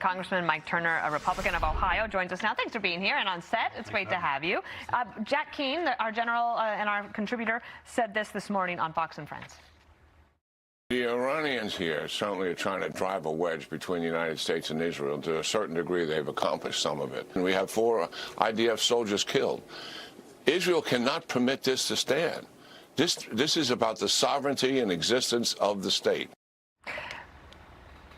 Congressman Mike Turner, a Republican of Ohio, joins us now. Thanks for being here and on set. It's great to have you. Jack Keane, our general and our contributor, said this morning on Fox and Friends. The Iranians here certainly are trying to drive a wedge between the United States and Israel. To a certain degree, they've accomplished some of it. And we have 4 IDF soldiers killed. Israel cannot permit this to stand. This is about the sovereignty and existence of the state.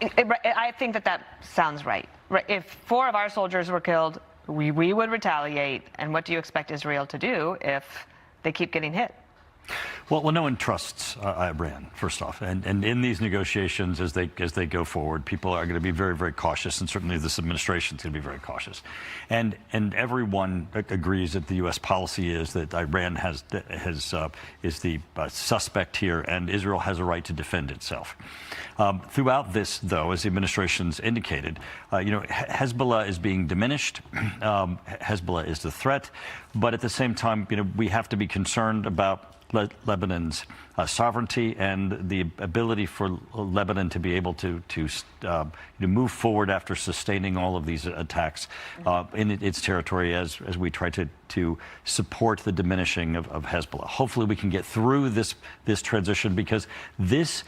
I think that sounds right. If 4 of our soldiers were killed, we would retaliate. And what do you expect Israel to do if they keep getting hit? Well, no one trusts Iran, first off, and in these negotiations, as they go forward, people are going to be very, very cautious, and certainly this administration is going to be very cautious. And everyone agrees that the U.S. policy is that Iran is the suspect here, and Israel has a right to defend itself. Throughout this, though, as the administration's indicated, Hezbollah is being diminished. Hezbollah is the threat, but at the same time, we have to be concerned about Lebanon's sovereignty and the ability for Lebanon to be able to move forward after sustaining all of these attacks in its territory as we try to support the diminishing of Hezbollah. Hopefully we can get through this transition, because this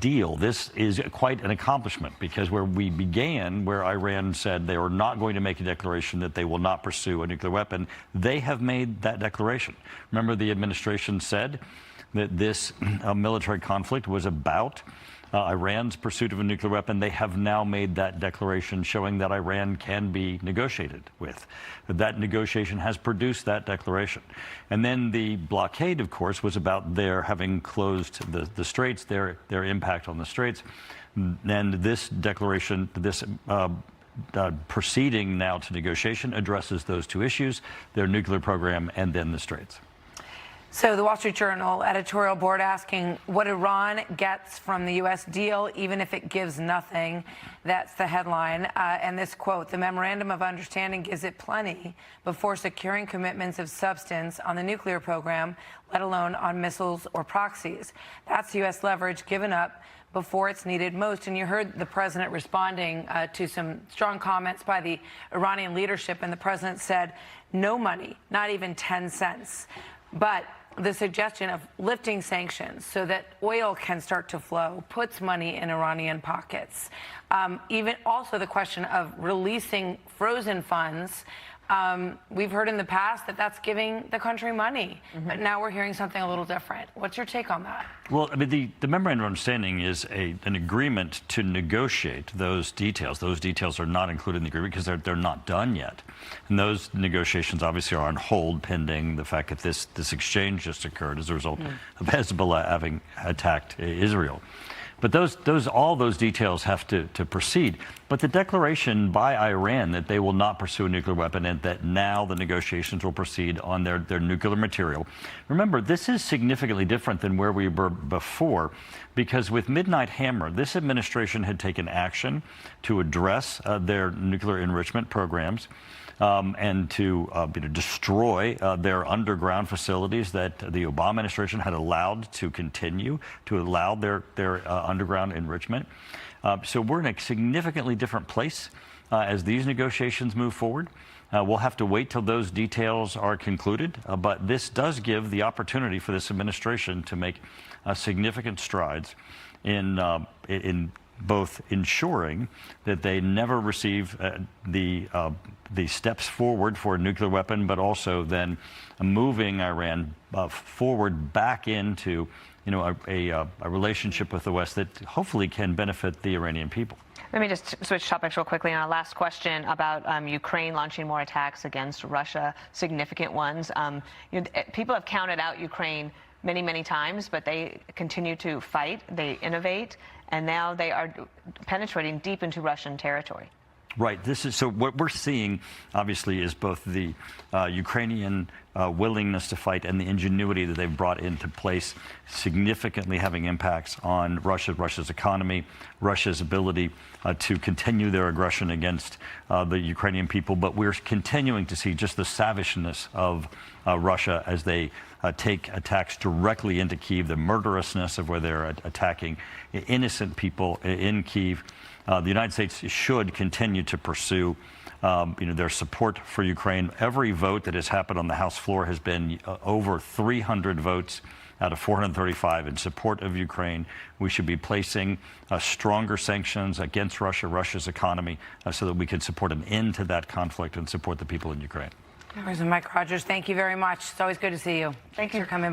deal, this is quite an accomplishment, because where we began, where Iran said they were not going to make a declaration that they will not pursue a nuclear weapon, they have made that declaration. Remember, the administration said that this military conflict was about Iran's pursuit of a nuclear weapon. They have now made that declaration, showing that Iran can be negotiated with. That negotiation has produced that declaration. And then the blockade, of course, was about their having closed the straits, their impact on the straits. And this declaration, this proceeding now to negotiation, addresses those 2 issues, their nuclear program and then the straits. So the Wall Street Journal editorial board asking what Iran gets from the U.S. deal, even if it gives nothing. That's the headline. And this quote, the memorandum of understanding gives it plenty before securing commitments of substance on the nuclear program, let alone on missiles or proxies. That's U.S. leverage given up before it's needed most. And you heard the president responding to some strong comments by the Iranian leadership. And the president said, no money, not even 10 cents. But the suggestion of lifting sanctions so that oil can start to flow puts money in Iranian pockets. Even also the question of releasing frozen funds. We've heard in the past that that's giving the country money, but now we're hearing something a little different. What's your take on that? Well, I mean, the memorandum of understanding is an agreement to negotiate those details. Those details are not included in the agreement because they're not done yet. And those negotiations obviously are on hold pending the fact that this exchange just occurred as a result of Hezbollah having attacked Israel. But all those details have to proceed. But the declaration by Iran that they will not pursue a nuclear weapon and that now the negotiations will proceed on their nuclear material. Remember, this is significantly different than where we were before, because with Midnight Hammer, this administration had taken action to address their nuclear enrichment programs. And to destroy their underground facilities that the Obama administration had allowed to continue, to allow their underground enrichment. So we're in a significantly different place as these negotiations move forward. We'll have to wait till those details are concluded, but this does give the opportunity for this administration to make significant strides in both ensuring that they never receive the steps forward for a nuclear weapon, but also then moving Iran forward back into a relationship with the West that hopefully can benefit the Iranian people. Let me just switch topics real quickly on our last question about Ukraine launching more attacks against Russia, significant ones. People have counted out Ukraine many, many times, but they continue to fight, they innovate, and now they are penetrating deep into Russian territory. Right. So what we're seeing, obviously, is both the Ukrainian willingness to fight and the ingenuity that they've brought into place, significantly having impacts on Russia's economy, Russia's ability to continue their aggression against the Ukrainian people. But we're continuing to see just the savageness of Russia as they take attacks directly into Kyiv, the murderousness of where they're attacking innocent people in Kyiv. The United States should continue to pursue their support for Ukraine. Every vote that has happened on the House floor has been over 300 votes out of 435 in support of Ukraine. We should be placing stronger sanctions against Russia's economy, so that we can support an end to that conflict and support the people in Ukraine. Congressman Mike Rogers, thank you very much. It's always good to see you. Thank you for coming.